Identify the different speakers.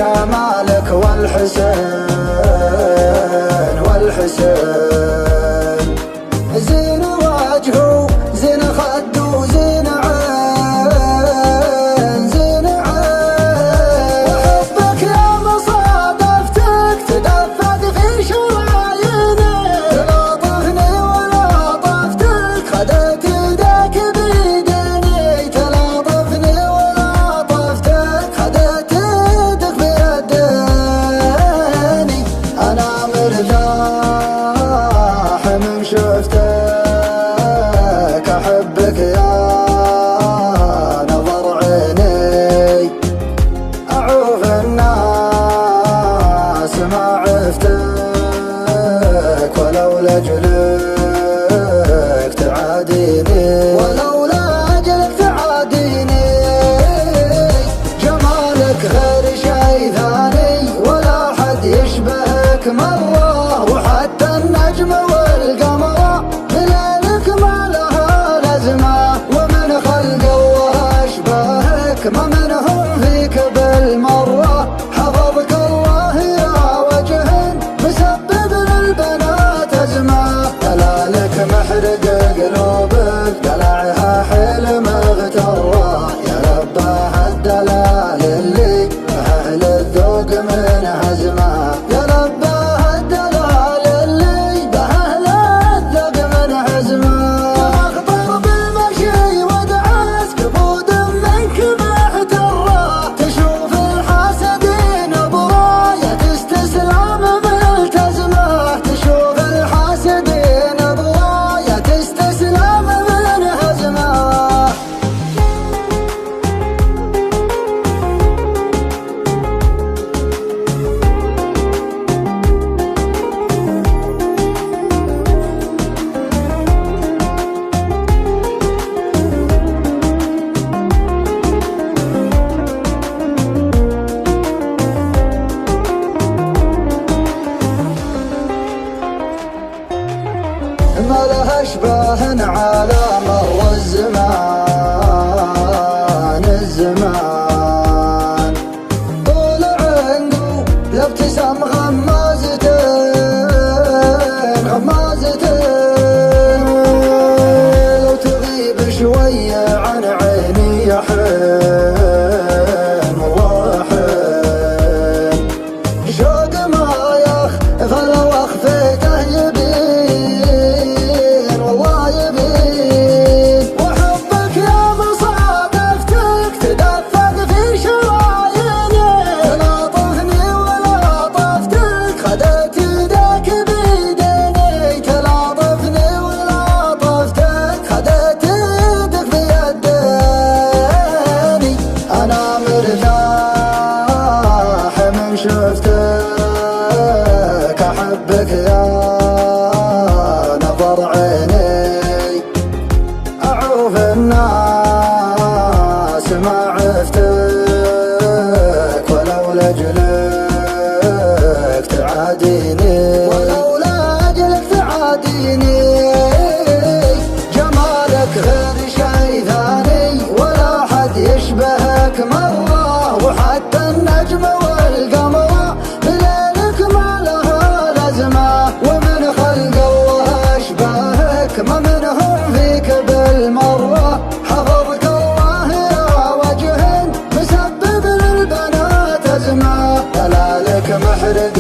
Speaker 1: جمالك والحسين زين وجهه زين خده زين عين زين عين وحبك يا مصادفتك تدفق في شراييني تلاطفني ولطفتك خدت يدك بيديني تلاطفني ولطفتك خدت يدك بيديني أنا مرتاح من شفتك أحبك يا نظر عيني أعوف الناس ما عفتك ولولا أجلك تعاديني ولولا أجلك تعاديني جمالك غير شي ثاني ولا حد يشبهك مرة وحتى النجم والقمر بليلك ما لها لازمة ومن خلق الله أشبهك ما منهم فيك بالمرة حفظك الله يا وجه مسبب للبنات أزمة دلالك محرق قلوبك دلعها حيل مغترة يا رباه الدلال اللي أهل الذوق من هزمه يا رباه الدلال اللي بأهل الذوق من هزمه أخطر بالمشي ودعس كبود منك محترة تشوف الحاسدين براية استسلام ملتزمة تشوف الحاسدين براية استسلام من هزمه ما لها اشباه على مر الزمان طول عنده الابتسام غمازتين لو تغيب شوية عن عيني يا حين والله حين شوق ما يخفى لو اخفيته يبين والله يبين وحبك يا مصادفتك تدفق في شراييني تلاطفني ولطفتك خدت يدك بيديني تلاطفني ولطفتك خدت يدك بيديني أنا مرتاح من شفتك أحبك يا نظر عيني أعوف الناس ما عفتك ولولا أجلك تعاديني ولولا أجلك تعاديني جمالك غير شي ثاني ولا حد يشبهك مرة وحتى النجم والقمر بليلك ما لها لازمة ومن خلق الله أشبهك ما منهم فيك بالمرة حفظك الله يا وجه مسبب للبنات أزمة دلالك محرق